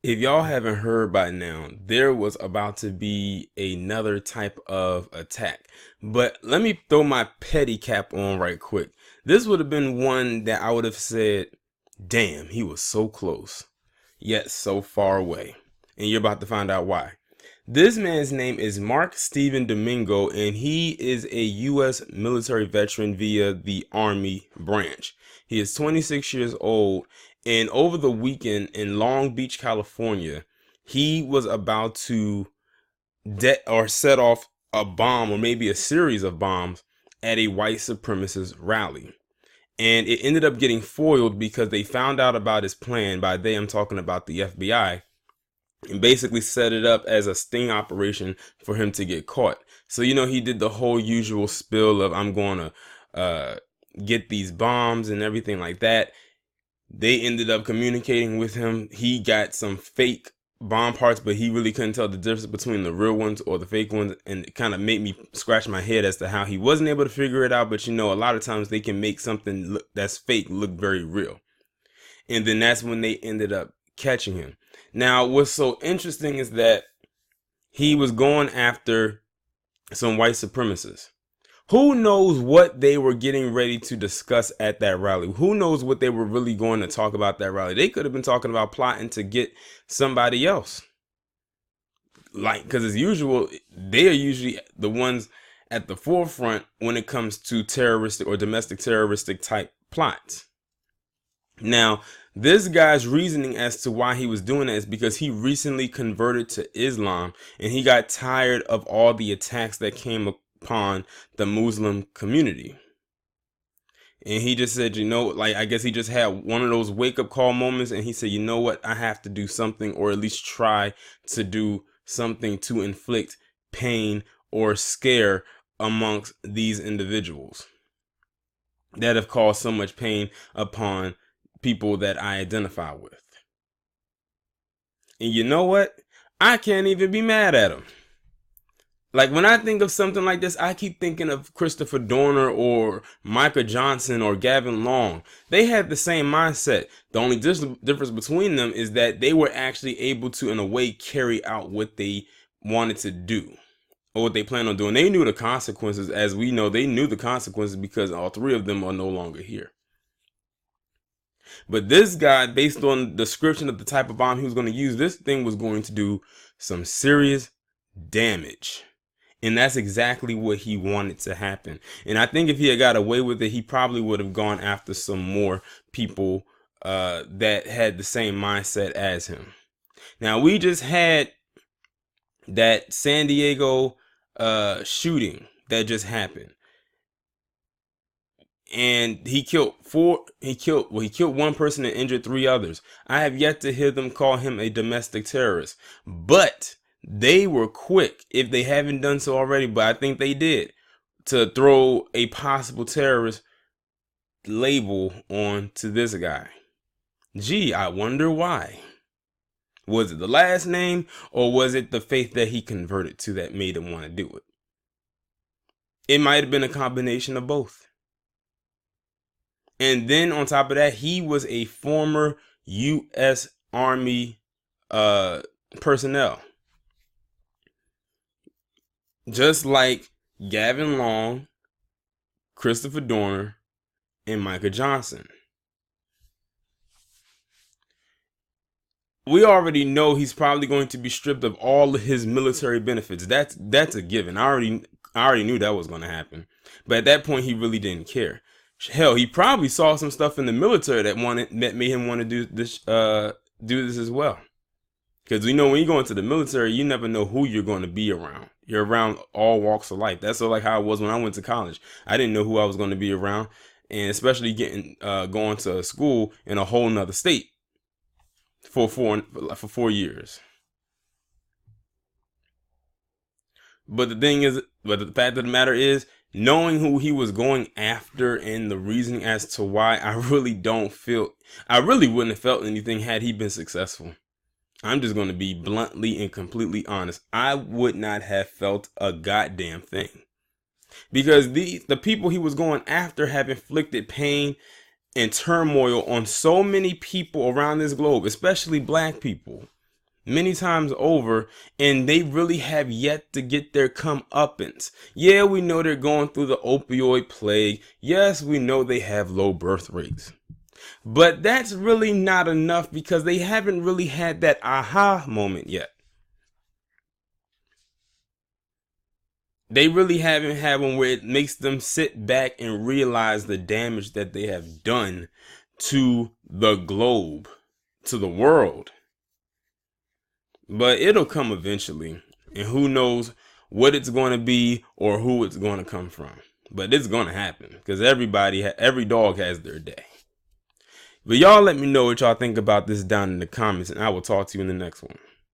If y'all haven't heard by now, there was about to be another type of attack. But let me throw my petty cap on right quick. This would have been one that I would have said, damn, he was so close, yet so far away. And you're about to find out why. This man's name is Mark Steven Domingo, and he is a U.S. military veteran via the Army branch. He is 26 years old, and over the weekend in Long Beach, California, he was about to set off a bomb, or maybe a series of bombs, at a white supremacist rally. And it ended up getting foiled because they found out about his plan. By they, I'm talking about the FBI, and basically set it up as a sting operation for him to get caught. So, he did the whole usual spill of, I'm going to get these bombs and everything like that. They ended up communicating with him. He got some fake bomb parts, but he really couldn't tell the difference between the real ones or the fake ones. And it kind of made me scratch my head as to how he wasn't able to figure it out. But, a lot of times they can make something that's fake look very real. And then that's when they ended up catching him. Now, what's so interesting is that he was going after some white supremacists. Who knows what they were getting ready to discuss at that rally? Who knows what they were really going to talk about that rally? They could have been talking about plotting to get somebody else. Because as usual, they are usually the ones at the forefront when it comes to terroristic or domestic terroristic type plots. Now, this guy's reasoning as to why he was doing that is because he recently converted to Islam and he got tired of all the attacks that came upon the Muslim community. And he just said, I guess he just had one of those wake up call moments, and he said, you know what, I have to do something, or at least try to do something to inflict pain or scare amongst these individuals that have caused so much pain upon people that I identify with. And you know what? I can't even be mad at him. Like, when I think of something like this, I keep thinking of Christopher Dorner or Micah Johnson or Gavin Long. They had the same mindset. The only difference between them is that they were actually able to, in a way, carry out what they wanted to do or what they planned on doing. They knew the consequences. As we know, they knew the consequences because all three of them are no longer here. But this guy, based on the description of the type of bomb he was going to use, this thing was going to do some serious damage. And that's exactly what he wanted to happen. And I think if he had got away with it, he probably would have gone after some more people that had the same mindset as him. Now, we just had that San Diego shooting that just happened. And he killed one person and injured three others. I have yet to hear them call him a domestic terrorist, but they were quick, if they haven't done so already, but I think they did, to throw a possible terrorist label on to this guy. Gee, I wonder why. Was it the last name, or was it the faith that he converted to that made him want to do it? It might have been a combination of both. And then on top of that, he was a former U.S. Army personnel. Just like Gavin Long, Christopher Dorner, and Micah Johnson. We already know he's probably going to be stripped of all of his military benefits. That's a given. I already knew that was going to happen. But at that point, he really didn't care. Hell, he probably saw some stuff in the military that made him want to do this as well. Because when you go into the military, you never know who you're going to be around. You're around all walks of life. That's like how it was when I went to college. I didn't know who I was going to be around, and especially going to school in a whole nother state for 4 years. But the fact of the matter is, knowing who he was going after and the reasoning as to why, I really wouldn't have felt anything had he been successful. I'm just going to be bluntly and completely honest. I would not have felt a goddamn thing. Because the people he was going after have inflicted pain and turmoil on so many people around this globe, especially black people. many times over, and they really have yet to get their comeuppance. Yeah, we know they're going through the opioid plague. Yes, we know they have low birth rates. But that's really not enough because they haven't really had that aha moment yet. They really haven't had one where it makes them sit back and realize the damage that they have done to the globe, to the world. But it'll come eventually. And who knows what it's going to be or who it's going to come from. But it's going to happen because every dog has their day. But y'all let me know what y'all think about this down in the comments, and I will talk to you in the next one.